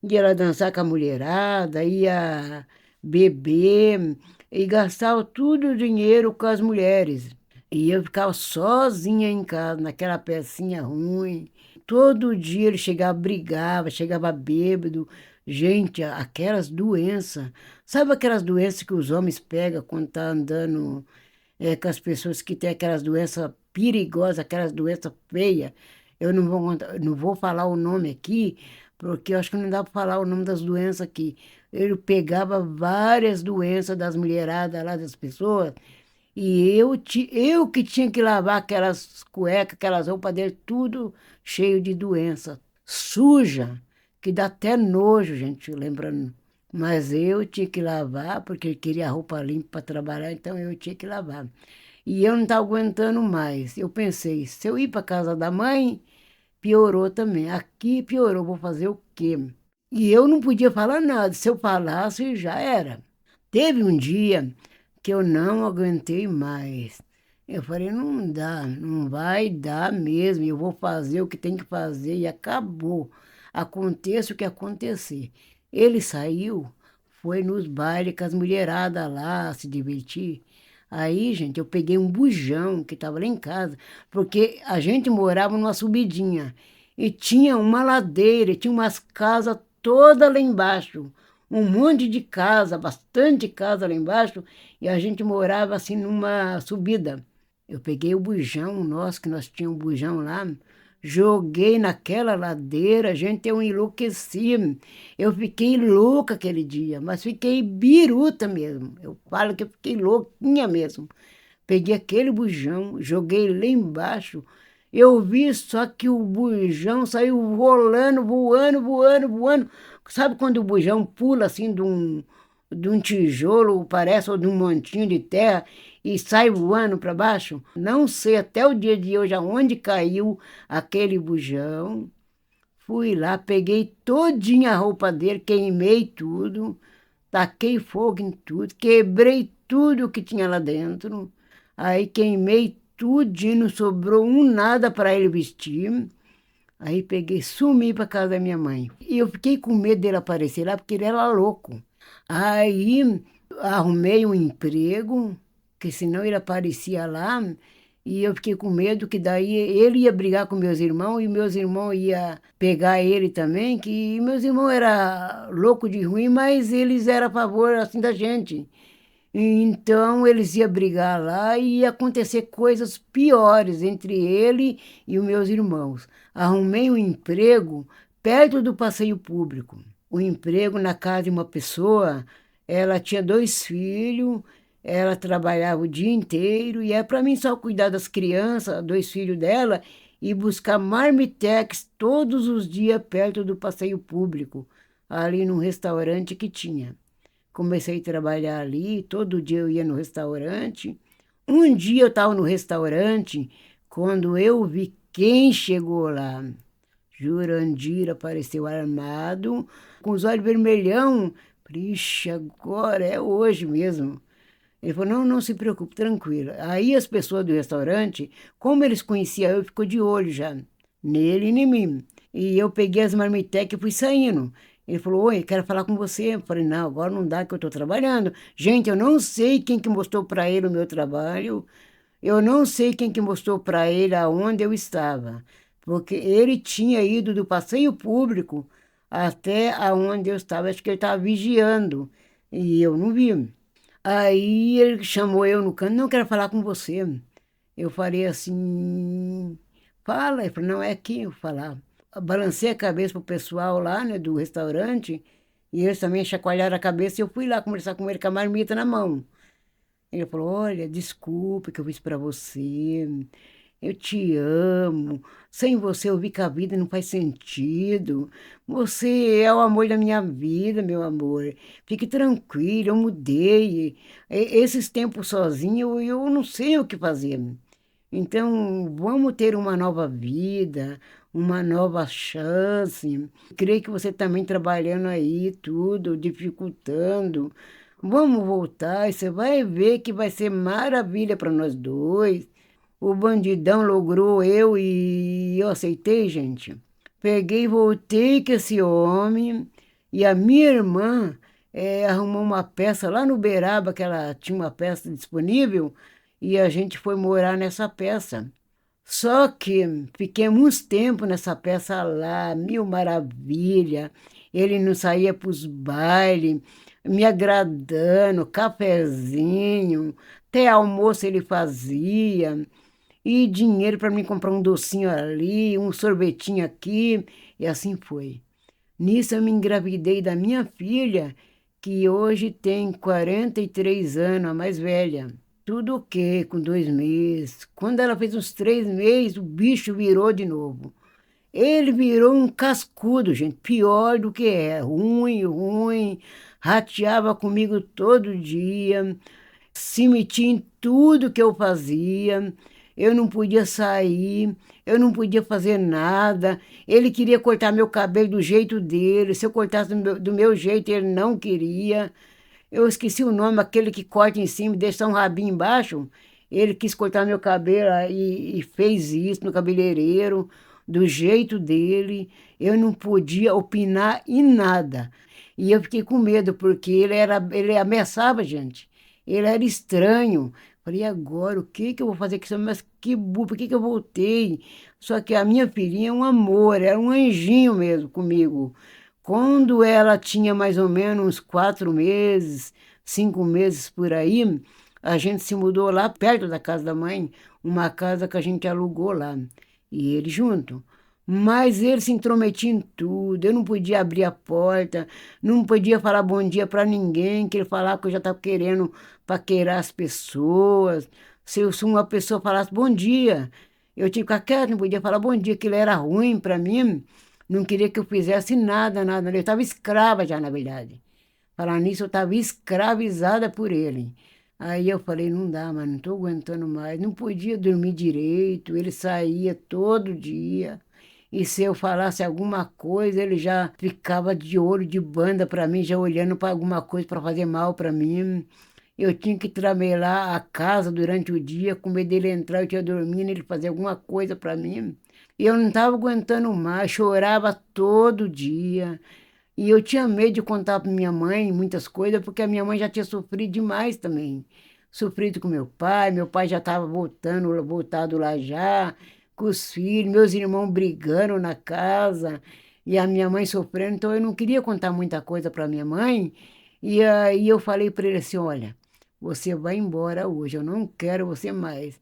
Speaker 1: Ia lá dançar com a mulherada, ia beber e gastava tudo o dinheiro com as mulheres. E eu ficava sozinha em casa, naquela pecinha ruim. Todo dia ele chegava, brigava, chegava bêbado. Gente, aquelas doenças. Sabe aquelas doenças que os homens pegam quando tá andando com as pessoas que têm aquelas doenças perigosas, aquelas doenças feias? Eu não vou falar o nome aqui, porque eu acho que não dá para falar o nome das doenças aqui. Ele pegava várias doenças das mulheradas lá, das pessoas, e eu que tinha que lavar aquelas cuecas, aquelas roupas dele, tudo cheio de doença, suja, que dá até nojo, gente, lembrando. Mas eu tinha que lavar, porque ele queria a roupa limpa para trabalhar, então eu tinha que lavar. E eu não estava aguentando mais. Eu pensei, se eu ir para casa da mãe, piorou também. Aqui piorou, vou fazer o quê? E eu não podia falar nada. Se eu falasse, já era. Teve um dia que eu não aguentei mais. Eu falei, não dá, não vai dar mesmo. Eu vou fazer o que tem que fazer e acabou. Aconteça o que acontecer. Ele saiu, foi nos bailes com as mulheradas lá se divertir. Aí, gente, eu peguei um bujão que estava lá em casa, porque a gente morava numa subidinha e tinha uma ladeira, e tinha umas casas todas lá embaixo, um monte de casa, bastante casa lá embaixo, e a gente morava assim numa subida. Eu peguei o bujão nosso, que nós tínhamos um bujão lá, joguei naquela ladeira, gente, eu enlouqueci. Eu fiquei louca aquele dia, mas fiquei biruta mesmo. Eu falo que eu fiquei louquinha mesmo. Peguei aquele bujão, joguei lá embaixo. Eu vi só que o bujão saiu rolando, voando, voando, voando. Sabe quando o bujão pula assim de um tijolo, parece, ou de um montinho de terra, e sai voando para baixo? Não sei até o dia de hoje aonde caiu aquele bujão. Fui lá, peguei todinha a roupa dele, queimei tudo, taquei fogo em tudo, quebrei tudo que tinha lá dentro. Aí queimei tudo, não sobrou um nada para ele vestir. Aí peguei, sumi para casa da minha mãe. E eu fiquei com medo dele aparecer lá, porque ele era louco. Aí arrumei um emprego, que senão ele aparecia lá, e eu fiquei com medo que daí ele ia brigar com meus irmãos, e meus irmãos ia pegar ele também, que meus irmãos eram loucos de ruim, mas eles eram a favor assim da gente. Então eles iam brigar lá e ia acontecer coisas piores entre ele e os meus irmãos. Arrumei um emprego perto do passeio público. Um emprego na casa de uma pessoa, ela tinha 2 filhos, ela trabalhava o dia inteiro e é para mim só cuidar das crianças, 2 filhos dela, e buscar marmitex todos os dias perto do passeio público, ali num restaurante que tinha. Comecei a trabalhar ali, todo dia eu ia no restaurante. Um dia eu estava no restaurante, quando eu vi quem chegou lá. Jurandir apareceu armado, com os olhos vermelhão. Falei, ixi, agora é hoje mesmo. Ele falou, não, não se preocupe, tranquilo. Aí as pessoas do restaurante, como eles conheciam eu, ficou de olho já, nele e em mim. E eu peguei as marmitecas e fui saindo. Ele falou, oi, quero falar com você. Eu falei, não, agora não dá que eu estou trabalhando. Gente, eu não sei quem que mostrou para ele o meu trabalho. Eu não sei quem que mostrou para ele aonde eu estava. Porque ele tinha ido do passeio público até aonde eu estava. Acho que ele estava vigiando. E eu não vi. Aí ele chamou eu no canto, não quero falar com você. Eu falei assim, fala. Ele falou, não, é aqui eu vou falar. Balancei a cabeça pro pessoal lá, né, do restaurante, e eles também chacoalharam a cabeça, e eu fui lá conversar com ele com a marmita na mão. Ele falou, olha, desculpe que eu fiz para você, eu te amo, sem você eu vi que a vida não faz sentido, você é o amor da minha vida, meu amor, fique tranquilo, eu mudei, esses tempos sozinho eu não sei o que fazer. Então, vamos ter uma nova vida, uma nova chance. Creio que você também trabalhando aí, tudo, dificultando. Vamos voltar e você vai ver que vai ser maravilha para nós dois. O bandidão logrou e eu aceitei, gente. Peguei e voltei com esse homem e a minha irmã arrumou uma peça lá no Uberaba, que ela tinha uma peça disponível, e a gente foi morar nessa peça. Só que fiquemos uns tempos nessa peça lá, mil maravilha. Ele não saía para os bailes, me agradando, cafezinho, até almoço ele fazia, e dinheiro para mim comprar um docinho ali, um sorvetinho aqui, e assim foi. Nisso eu me engravidei da minha filha, que hoje tem 43 anos, a mais velha. Tudo o quê? Com 2 meses. Quando ela fez uns 3 meses, o bicho virou de novo. Ele virou um cascudo, gente, pior do que é. Ruim, ruim. Rateava comigo todo dia, se metia em tudo que eu fazia. Eu não podia sair, eu não podia fazer nada. Ele queria cortar meu cabelo do jeito dele. Se eu cortasse do meu jeito, ele não queria. Eu esqueci o nome, aquele que corta em cima e deixa um rabinho embaixo. Ele quis cortar meu cabelo e fez isso no cabeleireiro, do jeito dele. Eu não podia opinar em nada. E eu fiquei com medo, porque ele ameaçava a gente. Ele era estranho. Falei, e agora, o que que eu vou fazer com isso? Mas que burro, por que que eu voltei? Só que a minha filhinha é um amor, era um anjinho mesmo comigo. Quando ela tinha mais ou menos uns 4 meses, 5 meses por aí, a gente se mudou lá perto da casa da mãe, uma casa que a gente alugou lá, e ele junto. Mas ele se intrometia em tudo, eu não podia abrir a porta, não podia falar bom dia para ninguém, que ele falava que eu já estava querendo paquerar as pessoas. Se uma pessoa falasse bom dia, eu tinha que ficar quieto, não podia falar bom dia, que ele era ruim para mim. Não queria que eu fizesse nada, nada. Eu estava escrava já, na verdade. Falar nisso, eu estava escravizada por ele. Aí eu falei, não dá, mas não estou aguentando mais. Não podia dormir direito, ele saía todo dia. e se eu falasse alguma coisa, ele já ficava de olho de banda para mim, já olhando para alguma coisa para fazer mal para mim. Eu tinha que tramelar a casa durante o dia, com medo dele entrar, eu tinha dormindo, ele fazer alguma coisa para mim. E eu não estava aguentando mais, chorava todo dia. E eu tinha medo de contar para minha mãe muitas coisas, porque a minha mãe já tinha sofrido demais também. Sofrido com meu pai já estava voltado lá já, com os filhos, meus irmãos brigando na casa, e a minha mãe sofrendo, então eu não queria contar muita coisa para minha mãe. E aí eu falei para ele assim: olha, você vai embora hoje, eu não quero você mais.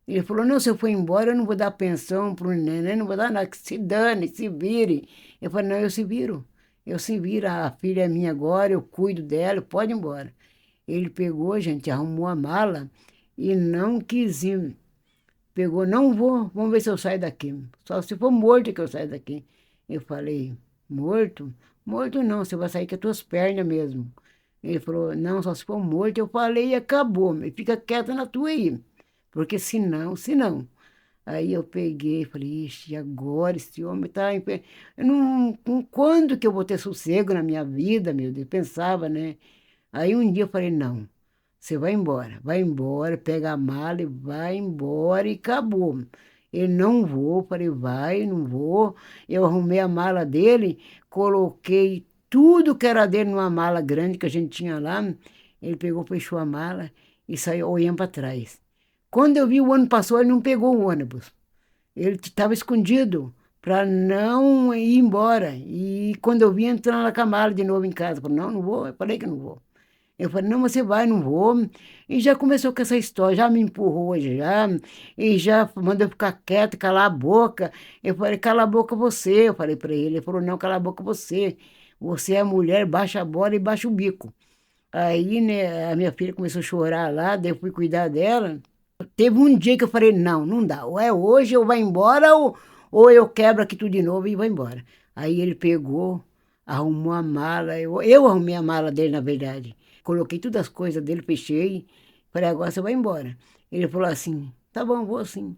Speaker 1: Ele falou: não, se eu for embora, eu não vou dar pensão para o neném, não vou dar nada, que se dane, se vire. Eu falei: não, eu se viro. Eu se viro, a filha é minha agora, eu cuido dela, pode ir embora. Ele pegou, gente, arrumou a mala e não quis ir. Pegou, não vou, vamos ver se eu saio daqui. Só se for morto que eu saio daqui. Eu falei: morto? Morto não, você vai sair com as tuas pernas mesmo. Ele falou: não, só se for morto. Eu falei: e acabou, fica quieta na tua aí. Porque senão. Aí eu peguei e falei: ixi, agora esse homem tá. Eu não, quando que eu vou ter sossego na minha vida, meu Deus? Pensava, né? Aí um dia eu falei: não, você vai embora, pega a mala e vai embora e acabou. Ele: não vou, falei: vai, não vou. Eu arrumei a mala dele, coloquei tudo que era dele numa mala grande que a gente tinha lá. Ele pegou, fechou a mala e saiu olhando para trás. Quando eu vi o ônibus passou, ele não pegou o ônibus. Ele estava escondido para não ir embora. E quando eu vi, entrando na camada de novo em casa, eu falei: não, não vou. Eu falei que não vou. Eu falei: não, você vai, não vou. E já começou com essa história, já me empurrou já, e já mandou eu ficar quieto, calar a boca. Eu falei: cala a boca você, eu falei para ele. Ele falou: não, cala a boca você. Você é mulher, baixa a bola e baixa o bico. Aí, né, a minha filha começou a chorar lá, daí eu fui cuidar dela. Teve um dia que eu falei: não, não dá. Ou é hoje, ou vai embora, ou eu quebro aqui tudo de novo e vou embora. Aí ele pegou, arrumou a mala. Eu arrumei a mala dele, na verdade. Coloquei todas as coisas dele, fechei. Falei: agora você vai embora. Ele falou assim: tá bom, vou sim.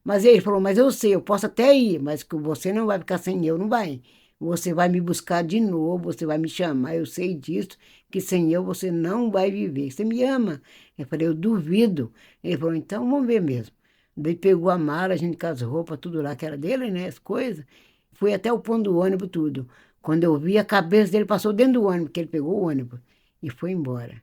Speaker 1: Mas ele falou: mas eu sei, eu posso até ir, mas que você não vai ficar sem eu, não vai. Você vai me buscar de novo, você vai me chamar, eu sei disso, que sem eu você não vai viver. Você me ama? Eu falei: eu duvido. Ele falou: então vamos ver mesmo. Daí pegou a mala, a gente com as roupas, tudo lá que era dele, né, as coisas. Fui até o ponto do ônibus, tudo. Quando eu vi, a cabeça dele passou dentro do ônibus, que ele pegou o ônibus e foi embora.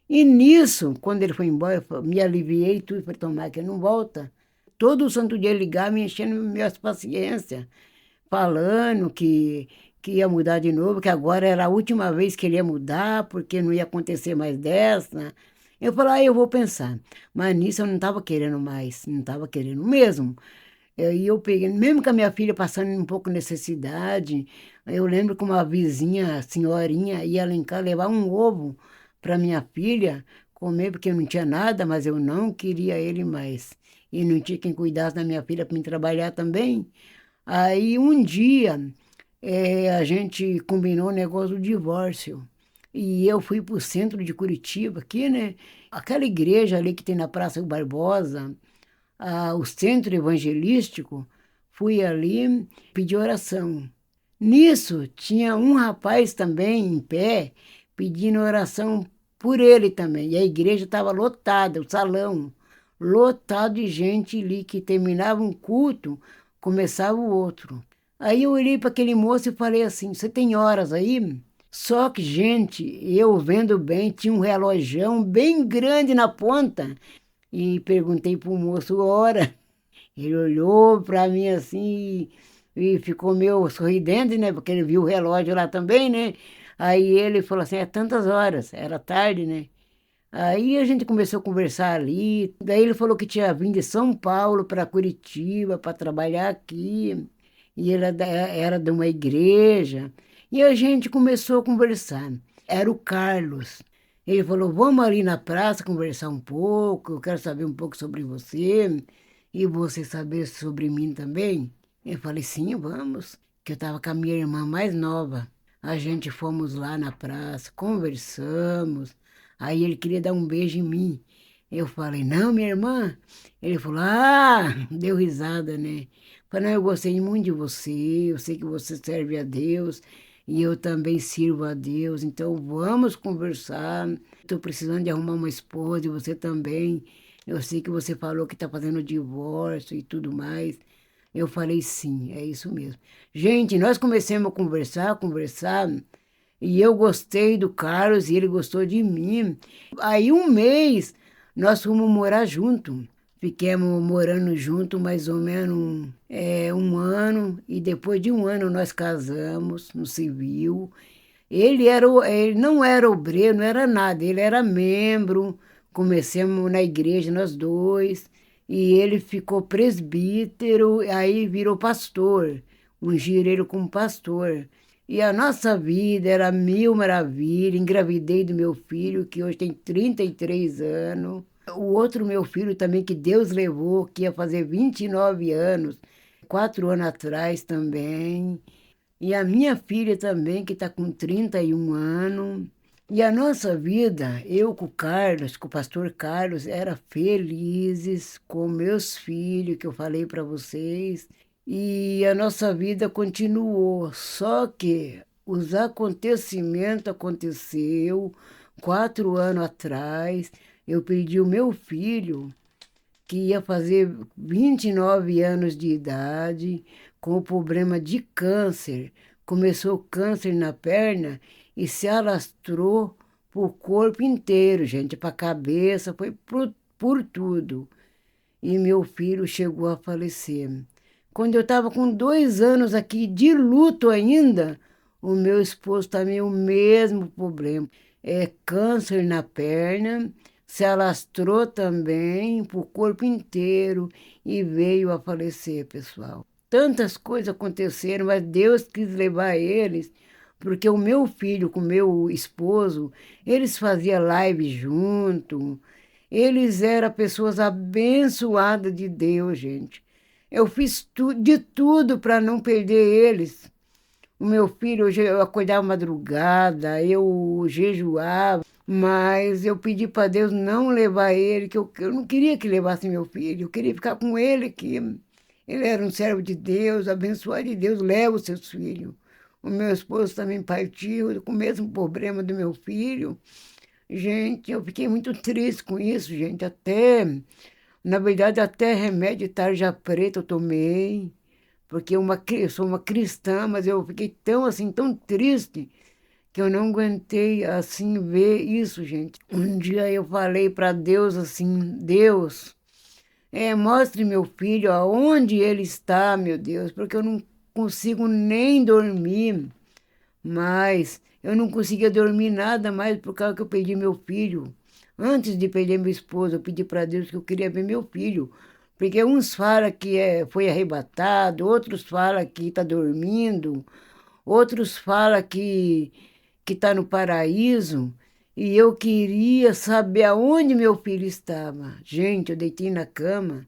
Speaker 1: E nisso, quando ele foi embora, me aliviei tudo, falei: tomar que ele não volta. Todo santo dia ele ligava, me enchendo minhas paciências, falando que ia mudar de novo, que agora era a última vez que ele ia mudar, porque não ia acontecer mais dessa. Eu falei: ah, eu vou pensar. Mas nisso eu não estava querendo mais, não estava querendo mesmo. E eu peguei, mesmo com a minha filha passando um pouco necessidade, eu lembro que uma vizinha, senhorinha, ia lá em casa levar um ovo para minha filha comer, porque não tinha nada, mas eu não queria ele mais. E não tinha quem cuidasse da minha filha para mim trabalhar também. Aí um dia a gente combinou o negócio do divórcio. E eu fui para o centro de Curitiba, aqui, né? Aquela igreja ali que tem na Praça Barbosa, o centro evangelístico, fui ali pedir oração. Nisso, tinha um rapaz também em pé, pedindo oração por ele também. E a igreja estava lotada, o salão, lotado de gente ali, que terminava um culto, começava o outro. Aí eu olhei para aquele moço e falei assim: você tem horas aí? Só que, gente, eu vendo bem, tinha um relógio bem grande na ponta. E perguntei para o moço hora. Ele olhou para mim assim e ficou meio sorridente, né? Porque ele viu o relógio lá também, né? Aí ele falou assim: é tantas horas, era tarde, né? Aí a gente começou a conversar ali. Daí ele falou que tinha vindo de São Paulo para Curitiba para trabalhar aqui. E ele era de uma igreja. E a gente começou a conversar. Era o Carlos. Ele falou: vamos ali na praça conversar um pouco. Eu quero saber um pouco sobre você. E você saber sobre mim também. Eu falei: sim, vamos. Que eu estava com a minha irmã mais nova. A gente fomos lá na praça, conversamos. Aí ele queria dar um beijo em mim. Eu falei: não, minha irmã. Ele falou: ah, deu risada, né? Falei, não, eu gostei muito de você, eu sei que você serve a Deus e eu também sirvo a Deus, então vamos conversar. Estou precisando de arrumar uma esposa e você também. Eu sei que você falou que está fazendo divórcio e tudo mais. Eu falei, sim, é isso mesmo. Gente, nós começamos a conversar, e eu gostei do Carlos e ele gostou de mim. Aí um mês nós fomos morar junto. Ficamos morando junto mais ou menos um ano, e depois de um ano nós casamos no civil. Ele não era obreiro, não era nada, ele era membro. Comecemos na igreja nós dois, e ele ficou presbítero, aí virou pastor, ungiram ele como pastor. E a nossa vida era mil maravilhas. Engravidei do meu filho, que hoje tem 33 anos. O outro meu filho também, que Deus levou, que ia fazer 29 anos, 4 anos atrás também. E a minha filha também, que está com 31 anos. E a nossa vida, eu com o Carlos, com o pastor Carlos, era felizes com meus filhos, que eu falei para vocês. E a nossa vida continuou, só que os acontecimentos aconteceu 4 anos atrás. Eu perdi o meu filho, que ia fazer 29 anos de idade, com problema de câncer. Começou câncer na perna e se alastrou para o corpo inteiro, gente, para a cabeça, foi por tudo. E meu filho chegou a falecer. Quando eu estava com 2 anos aqui de luto ainda, o meu esposo também o mesmo problema. É câncer na perna, se alastrou também para o corpo inteiro e veio a falecer, pessoal. Tantas coisas aconteceram, mas Deus quis levar eles, porque o meu filho com o meu esposo, eles faziam live junto, eles eram pessoas abençoadas de Deus, gente. Eu fiz de tudo para não perder eles. O meu filho, eu acordava madrugada, eu jejuava, mas eu pedi para Deus não levar ele, que eu não queria que levasse meu filho, eu queria ficar com ele, que ele era um servo de Deus, abençoado de Deus, leva os seus filhos. O meu esposo também partiu com o mesmo problema do meu filho. Gente, eu fiquei muito triste com isso, gente, na verdade, até remédio de tarja preta eu tomei, porque eu sou uma cristã, mas eu fiquei tão assim, tão triste, que eu não aguentei assim ver isso, gente. Um dia eu falei para Deus assim, Deus, mostre meu filho aonde ele está, meu Deus, porque eu não consigo nem dormir mais. Eu não conseguia dormir nada mais por causa que eu perdi meu filho. Antes de perder meu esposo, eu pedi para Deus que eu queria ver meu filho. Porque uns falam que foi arrebatado, outros falam que está dormindo, outros falam que está no paraíso. E eu queria saber aonde meu filho estava. Gente, eu deitei na cama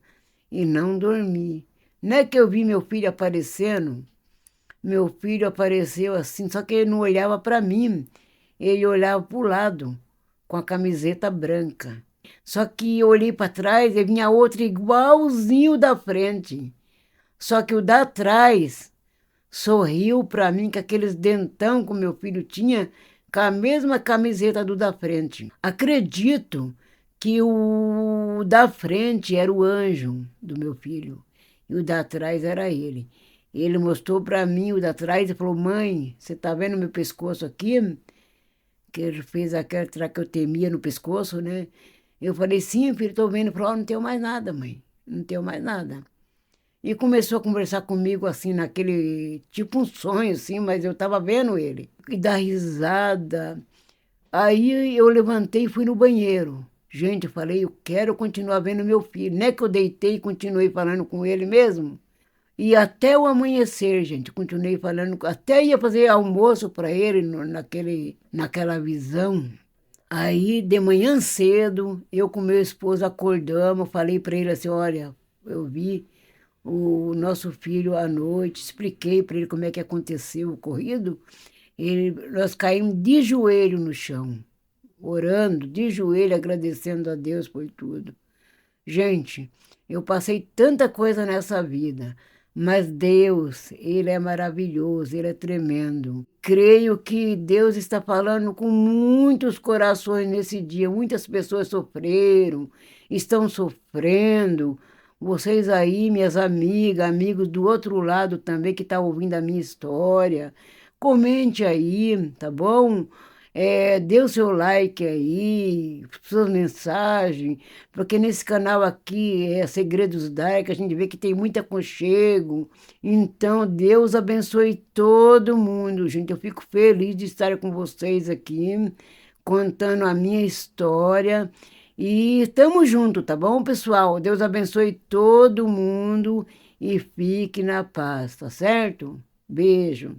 Speaker 1: e não dormi. Não é que eu vi meu filho aparecendo? Meu filho apareceu assim, só que ele não olhava para mim, ele olhava para o lado, com a camiseta branca. Só que eu olhei para trás e vinha outro igualzinho da frente. Só que o da trás sorriu para mim com aqueles dentão que o meu filho tinha, com a mesma camiseta do da frente. Acredito que o da frente era o anjo do meu filho e o da trás era ele. Ele mostrou para mim o da trás e falou, mãe, você está vendo meu pescoço aqui? Que ele fez aquela traqueotomia no pescoço, né? Eu falei, sim, filho, estou vendo. Ele falou, não tenho mais nada, mãe, não tenho mais nada. E começou a conversar comigo assim, naquele, tipo um sonho assim, mas eu estava vendo ele. E dar risada. Aí eu levantei e fui no banheiro. Gente, eu falei, eu quero continuar vendo meu filho. Não é que eu deitei e continuei falando com ele mesmo? E até o amanhecer, gente, continuei falando, até ia fazer almoço para ele naquela visão. Aí, de manhã cedo, eu com meu esposo acordamos, falei para ele assim, olha, eu vi o nosso filho à noite, expliquei para ele como é que aconteceu o ocorrido. Nós caímos de joelho no chão, orando, de joelho, agradecendo a Deus por tudo. Gente, eu passei tanta coisa nessa vida, Mas Deus, Ele é maravilhoso, Ele é tremendo. Creio que Deus está falando com muitos corações nesse dia. Muitas pessoas sofreram, estão sofrendo. Vocês aí, minhas amigas, amigos do outro lado também que estão ouvindo a minha história, comente aí, tá bom? Dê o seu like aí, suas mensagens, porque nesse canal aqui é Segredos Dark, a gente vê que tem muito aconchego. Então, Deus abençoe todo mundo, gente. Eu fico feliz de estar com vocês aqui, contando a minha história. E tamo junto, tá bom, pessoal? Deus abençoe todo mundo e fique na paz, tá certo? Beijo.